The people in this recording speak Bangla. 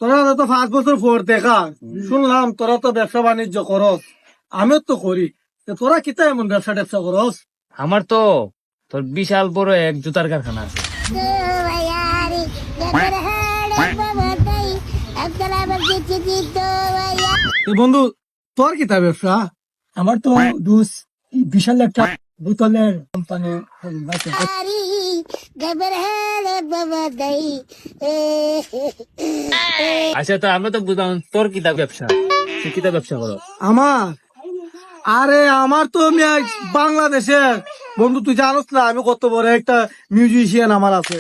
তোরা তো 5 বছর পর দেখা শুনলাম তোরা তো ব্যবসা বাণিজ্য করস, আমিও তো করি। তোরা কিতা এমন ব্যবসা ট্যাবসা করস? আমার তো তোর বিশাল বড় এক জুতার কারখানা আছে। বন্ধু তোর কিতা ব্যবসা? আমার তো বিশাল একটা বোতলের কোম্পানি আছে। আচ্ছা, তো আমরা তো বুঝলাম তোর কিতা ব্যবসা, তুই কিতা ব্যবসা করো? আমার আমার তো বাংলাদেশের বন্ধু, তুই জানোস না আমি কত বড় একটা মিউজিশিয়ান আমার আছে।